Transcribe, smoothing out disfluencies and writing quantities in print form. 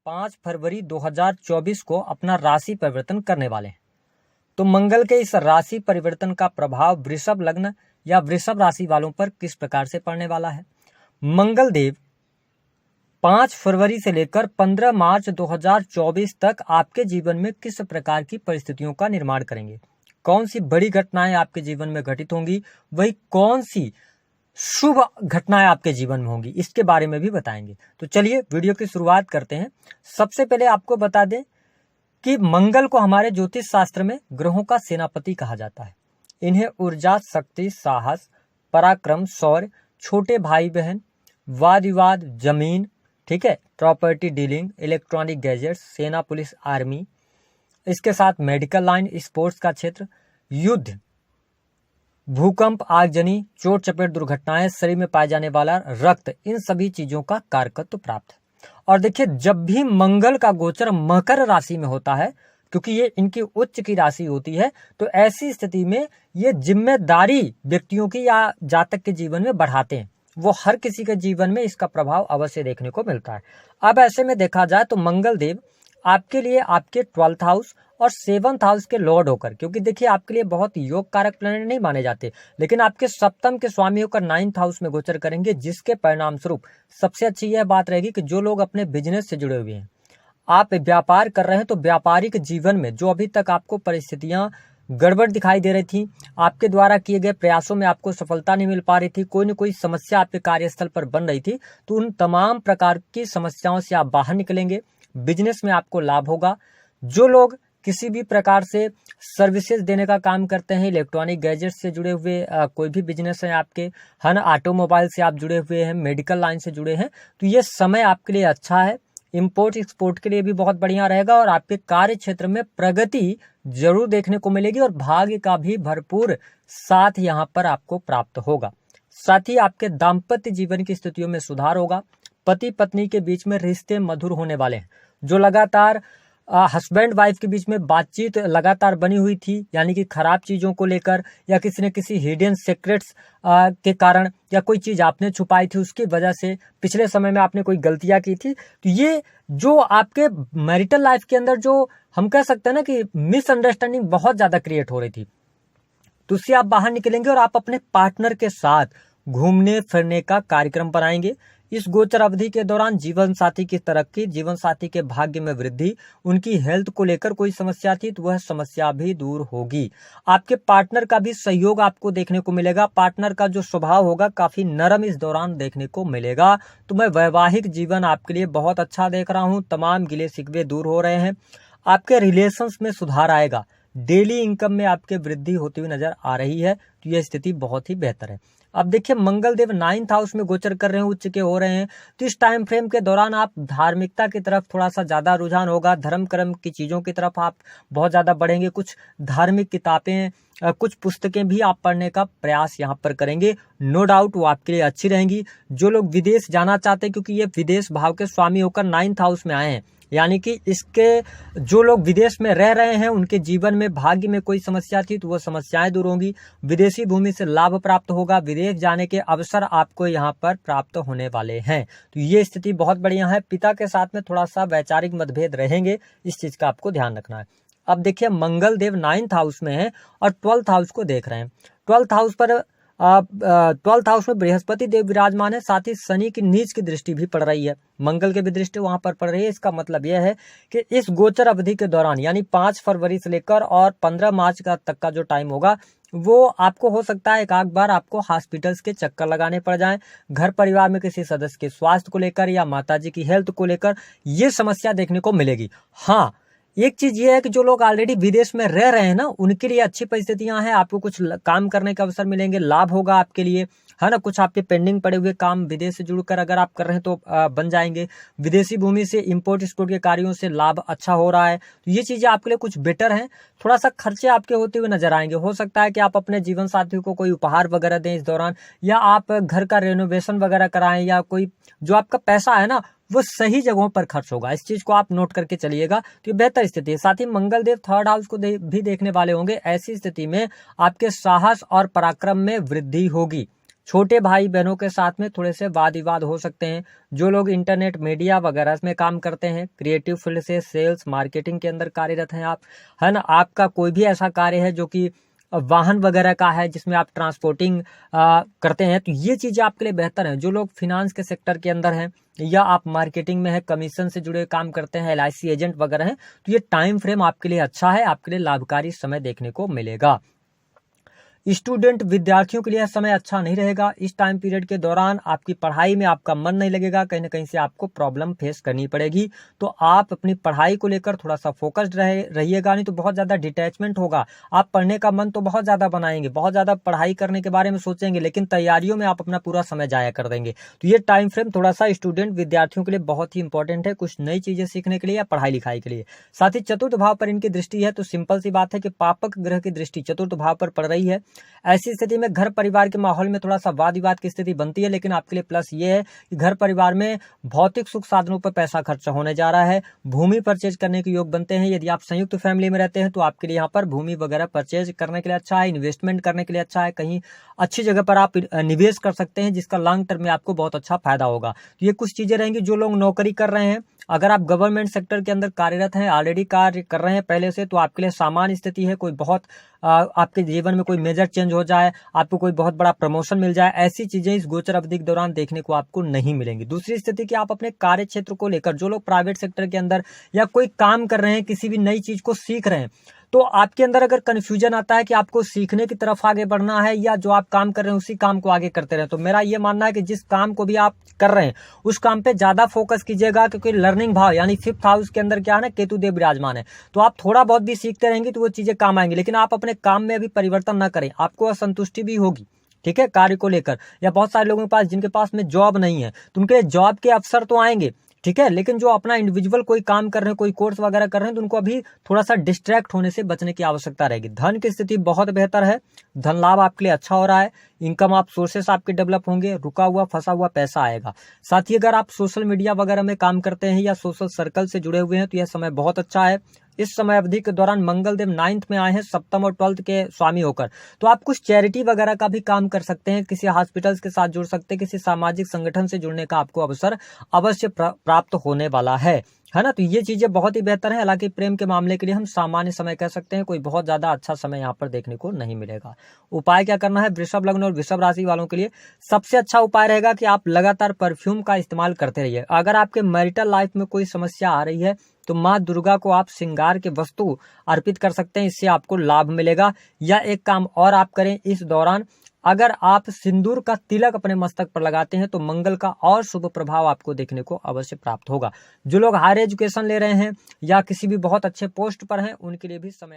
5 फरवरी 2024 को अपना राशि परिवर्तन करने वाले हैं। तो मंगल के इस राशि परिवर्तन का प्रभाव वृषभ लग्न या वृषभ राशि वालों पर किस प्रकार से पड़ने वाला है। मंगल देव 5 फरवरी से लेकर 15 मार्च 2024 तक आपके जीवन में किस प्रकार की परिस्थितियों का निर्माण करेंगे, कौन सी बड़ी घटनाएं आपके जीवन में घटित होंगी, वही कौन सी शुभ घटनाएं आपके जीवन में होंगी, इसके बारे में भी बताएंगे। तो चलिए वीडियो की शुरुआत करते हैं। सबसे पहले आपको बता दें कि मंगल को हमारे ज्योतिष शास्त्र में ग्रहों का सेनापति कहा जाता है। इन्हें ऊर्जा, शक्ति, साहस, पराक्रम, शौर्य, छोटे भाई बहन, वाद विवाद, जमीन, ठीक है, प्रॉपर्टी डीलिंग, इलेक्ट्रॉनिक गैजेट्स, सेना, पुलिस, आर्मी, इसके साथ मेडिकल लाइन, स्पोर्ट्स का क्षेत्र, युद्ध, भूकंप, आगजनी, चोट चपेट, दुर्घटनाएं, शरीर में पाए जाने वाला रक्त, इन सभी चीजों का कारकत्व प्राप्त है। और देखिए, जब भी मंगल का गोचर मकर राशि में होता है, क्योंकि ये इनकी उच्च की राशि होती है, तो ऐसी स्थिति में ये जिम्मेदारी व्यक्तियों की या जातक के जीवन में बढ़ाते हैं। वो हर किसी के जीवन में इसका प्रभाव अवश्य देखने को मिलता है। अब ऐसे में देखा जाए तो मंगल देव आपके लिए आपके 12th हाउस और 7th हाउस के लॉर्ड होकर, क्योंकि देखिए आपके लिए बहुत योग कारक प्लैनेट नहीं माने जाते, लेकिन आपके सप्तम के स्वामी होकर 9th हाउस में गोचर करेंगे, जिसके परिणाम स्वरूप सबसे अच्छी यह बात रहेगी कि जो लोग अपने बिजनेस से जुड़े हुए हैं, आप व्यापार कर रहे हैं, तो व्यापारिक जीवन में जो अभी तक आपको परिस्थितियां गड़बड़ दिखाई दे रही थी, आपके द्वारा किए गए प्रयासों में आपको सफलता नहीं मिल पा रही थी, कोई न कोई समस्या आपके कार्यस्थल पर बन रही थी, तो उन तमाम प्रकार की समस्याओं से आप बाहर निकलेंगे। बिजनेस में आपको लाभ होगा। जो लोग किसी भी प्रकार से सर्विसेज देने का काम करते हैं, इलेक्ट्रॉनिक गैजेट से जुड़े हुए कोई भी बिजनेस है आपके, है ना, ऑटोमोबाइल से आप जुड़े हुए हैं, मेडिकल लाइन से जुड़े हैं, तो ये समय आपके लिए अच्छा है। इंपोर्ट एक्सपोर्ट के लिए भी बहुत बढ़िया रहेगा और आपके कार्य क्षेत्र में प्रगति जरूर देखने को मिलेगी और भाग्य का भी भरपूर साथ यहाँ पर आपको प्राप्त होगा। साथ ही आपके दाम्पत्य जीवन की स्थितियों में सुधार होगा। पति पत्नी के बीच में रिश्ते मधुर होने वाले हैं। जो लगातार हस्बैंड वाइफ के बीच में बातचीत लगातार बनी हुई थी, यानी कि खराब चीजों को लेकर या किसी न किसी हिडन सीक्रेट्स के कारण, या कोई चीज आपने छुपाई थी उसकी वजह से, पिछले समय में आपने कोई गलतियां की थी, तो ये जो आपके मैरिटल लाइफ के अंदर जो हम कह सकते हैं ना कि मिसअंडरस्टैंडिंग बहुत ज्यादा क्रिएट हो रही थी, तो उससे आप बाहर निकलेंगे और आप अपने पार्टनर के साथ घूमने फिरने का कार्यक्रम बनाएंगे। इस गोचर अवधि के दौरान जीवन साथी की तरक्की, जीवन साथी के भाग्य में वृद्धि, उनकी हेल्थ को लेकर कोई समस्या थी तो वह समस्या भी दूर होगी। आपके पार्टनर का भी सहयोग आपको देखने को मिलेगा। पार्टनर का जो स्वभाव होगा काफी नरम इस दौरान देखने को मिलेगा। तो मैं वैवाहिक जीवन आपके लिए बहुत अच्छा देख रहा हूँ। तमाम गिले शिकवे दूर हो रहे हैं। आपके रिलेशंस में सुधार आएगा। डेली इनकम में आपके वृद्धि होती हुई नजर आ रही है, तो यह स्थिति बहुत ही बेहतर है। अब देखिए, मंगल देव 9th हाउस में गोचर कर रहे हैं, उच्च के हो रहे हैं, तो इस टाइम फ्रेम के दौरान आप धार्मिकता की तरफ थोड़ा सा ज्यादा रुझान होगा। धर्म कर्म की चीजों की तरफ आप बहुत ज्यादा बढ़ेंगे। कुछ धार्मिक किताबें, कुछ पुस्तकें भी आप पढ़ने का प्रयास यहाँ पर करेंगे। नो डाउट वो आपके लिए अच्छी रहेंगी। जो लोग विदेश जाना चाहते हैं, क्योंकि ये विदेश भाव के स्वामी होकर 9th हाउस में आए हैं, यानी कि इसके जो लोग विदेश में रह रहे हैं उनके जीवन में भाग्य में कोई समस्या थी तो वो समस्याएं दूर होंगी। विदेशी भूमि से लाभ प्राप्त होगा। विदेश जाने के अवसर आपको यहाँ पर प्राप्त होने वाले हैं, तो ये स्थिति बहुत बढ़िया है। पिता के साथ में थोड़ा सा वैचारिक मतभेद रहेंगे, इस चीज का आपको ध्यान रखना है। अब देखिए, मंगल देव 9th हाउस में है और 12th हाउस को देख रहे हैं। 12th हाउस पर 12th हाउस में बृहस्पति देव विराजमान है। साथ ही शनि की नीच की दृष्टि भी पड़ रही है, मंगल की भी दृष्टि वहां पर पड़ रही है। इसका मतलब यह है कि इस गोचर अवधि के दौरान, यानी 5 फरवरी से लेकर और 15 मार्च का तक का जो टाइम होगा, वो आपको हो सकता है एक आध बार आपको हॉस्पिटल्स के चक्कर लगाने पड़ जाएं। घर परिवार में किसी सदस्य के स्वास्थ्य को लेकर या माताजी की हेल्थ को लेकर ये समस्या देखने को मिलेगी। हाँ, एक चीज ये है कि जो लोग ऑलरेडी विदेश में रह रहे हैं ना, उनके लिए अच्छी परिस्थितियां हैं। आपको कुछ काम करने का अवसर मिलेंगे, लाभ होगा आपके लिए, है ना। कुछ आपके पेंडिंग पड़े हुए काम विदेश से जुड़कर अगर आप कर रहे हैं तो बन जाएंगे। विदेशी भूमि से इंपोर्ट एक्सपोर्ट के कार्यों से लाभ अच्छा हो रहा है, तो ये चीजें आपके लिए कुछ बेटर हैं। थोड़ा सा खर्चे आपके होते हुए नजर आएंगे। हो सकता है कि आप अपने जीवन साथी को कोई उपहार वगैरह दें इस दौरान, या आप घर का रेनोवेशन वगैरह कराएं, या कोई जो आपका पैसा है ना वो सही जगहों पर खर्च होगा। इस चीज को आप नोट करके चलिएगा, तो ये बेहतर स्थिति है। साथ ही मंगल देव 3rd हाउस को भी देखने वाले होंगे। ऐसी स्थिति में आपके साहस और पराक्रम में वृद्धि होगी। छोटे भाई बहनों के साथ में थोड़े से वाद विवाद हो सकते हैं। जो लोग इंटरनेट मीडिया वगैरह में काम करते हैं, क्रिएटिव फील्ड से सेल्स मार्केटिंग के अंदर कार्यरत हैं आप, है ना, आपका कोई भी ऐसा कार्य है जो कि वाहन वगैरह का है जिसमें आप ट्रांसपोर्टिंग करते हैं, तो ये चीजें आपके लिए बेहतर हैं। जो लोग फिनांस के सेक्टर के अंदर हैं या आप मार्केटिंग में है, कमीशन से जुड़े काम करते हैं, LIC एजेंट वगैरह हैं, तो ये टाइम फ्रेम आपके लिए अच्छा है, आपके लिए लाभकारी समय देखने को मिलेगा। स्टूडेंट विद्यार्थियों के लिए यह समय अच्छा नहीं रहेगा। इस टाइम पीरियड के दौरान आपकी पढ़ाई में आपका मन नहीं लगेगा, कहीं ना कहीं से आपको प्रॉब्लम फेस करनी पड़ेगी। तो आप अपनी पढ़ाई को लेकर थोड़ा सा फोकस्ड रहिएगा, नहीं तो बहुत ज्यादा डिटैचमेंट होगा। आप पढ़ने का मन तो बहुत ज्यादा बनाएंगे, बहुत ज्यादा पढ़ाई करने के बारे में सोचेंगे, लेकिन तैयारियों में आप अपना पूरा समय जाया कर देंगे। तो ये टाइम फ्रेम थोड़ा सा स्टूडेंट विद्यार्थियों के लिए बहुत ही इंपॉर्टेंट है, कुछ नई चीजें सीखने के लिए या पढ़ाई लिखाई के लिए। साथ ही चतुर्थ भाव पर इनकी दृष्टि है, तो सिंपल सी बात है कि पापक ग्रह की दृष्टि चतुर्थ भाव पर पड़ रही है। ऐसी स्थिति में घर परिवार के माहौल में थोड़ा सा वाद विवाद की स्थिति बनती है, लेकिन आपके लिए प्लस ये है कि घर परिवार में भौतिक सुख साधनों पर पैसा खर्च होने जा रहा है। भूमि परचेज करने के योग बनते हैं। यदि आप संयुक्त फैमिली में रहते हैं तो आपके लिए यहाँ पर भूमि वगैरह परचेज करने के लिए अच्छा है, इन्वेस्टमेंट करने के लिए अच्छा है, कहीं अच्छी जगह पर आप निवेश कर सकते हैं जिसका लॉन्ग टर्म में आपको बहुत अच्छा फायदा होगा। तो ये कुछ चीजें रहेंगी। जो लोग नौकरी कर रहे हैं, अगर आप गवर्नमेंट सेक्टर के अंदर कार्यरत हैं, ऑलरेडी कार्य कर रहे हैं पहले से, तो आपके लिए सामान्य स्थिति है। कोई बहुत आपके जीवन में कोई मेजर चेंज हो जाए, आपको कोई बहुत बड़ा प्रमोशन मिल जाए, ऐसी चीजें इस गोचर अवधि के दौरान देखने को आपको नहीं मिलेंगी। दूसरी स्थिति कि आप अपने कार्य क्षेत्र को लेकर, जो लोग प्राइवेट सेक्टर के अंदर या कोई काम कर रहे हैं, किसी भी नई चीज को सीख रहे हैं, तो आपके अंदर अगर कंफ्यूजन आता है कि आपको सीखने की तरफ आगे बढ़ना है या जो आप काम कर रहे हैं उसी काम को आगे करते रहे, तो मेरा ये मानना है कि जिस काम को भी आप कर रहे हैं उस काम पे ज्यादा फोकस कीजिएगा, क्योंकि लर्निंग भाव यानी 5th हाउस के अंदर क्या है ना, केतु देव विराजमान है। तो आप थोड़ा बहुत भी सीखते रहेंगे तो वो चीजें काम आएंगी, लेकिन आप अपने काम में अभी परिवर्तन ना करें, आपको असंतुष्टि भी होगी, ठीक है, कार्य को लेकर। या बहुत सारे लोगों के पास जिनके पास में जॉब नहीं है, तो उनके जॉब के अवसर तो आएंगे, ठीक है, लेकिन जो अपना इंडिविजुअल कोई काम कर रहे हैं, कोई कोर्स वगैरह कर रहे हैं, तो उनको अभी थोड़ा सा डिस्ट्रैक्ट होने से बचने की आवश्यकता रहेगी। धन की स्थिति बहुत बेहतर है, धन लाभ आपके लिए अच्छा हो रहा है, इनकम आप सोर्सेस आपके डेवलप होंगे, रुका हुआ फंसा हुआ पैसा आएगा। साथ ही अगर आप सोशल मीडिया वगैरह में काम करते हैं या सोशल सर्कल से जुड़े हुए हैं तो यह समय बहुत अच्छा है। इस समय अवधि के दौरान मंगल देव 9th में आए हैं, सप्तम और 12th के स्वामी होकर, तो आप कुछ चैरिटी वगैरह का भी काम कर सकते हैं, किसी हॉस्पिटल्स के साथ जुड़ सकते हैं, किसी सामाजिक संगठन से जुड़ने का आपको अवसर अवश्य प्राप्त होने वाला है ना। तो ये चीजें बहुत ही बेहतर है। हालांकि प्रेम के मामले के लिए हम सामान्य समय कह सकते हैं, कोई बहुत ज्यादा अच्छा समय यहाँ पर देखने को नहीं मिलेगा। उपाय क्या करना है? वृषभ लग्न और वृषभ राशि वालों के लिए सबसे अच्छा उपाय रहेगा कि आप लगातार परफ्यूम का इस्तेमाल करते रहिए। अगर आपके मैरिटल लाइफ में कोई समस्या आ रही है तो माँ दुर्गा को आप श्रृंगार के वस्तु अर्पित कर सकते हैं, इससे आपको लाभ मिलेगा। या एक काम और आप करें इस दौरान, अगर आप सिंदूर का तिलक अपने मस्तक पर लगाते हैं तो मंगल का और शुभ प्रभाव आपको देखने को अवश्य प्राप्त होगा। जो लोग हायर एजुकेशन ले रहे हैं या किसी भी बहुत अच्छे पोस्ट पर हैं, उनके लिए भी समय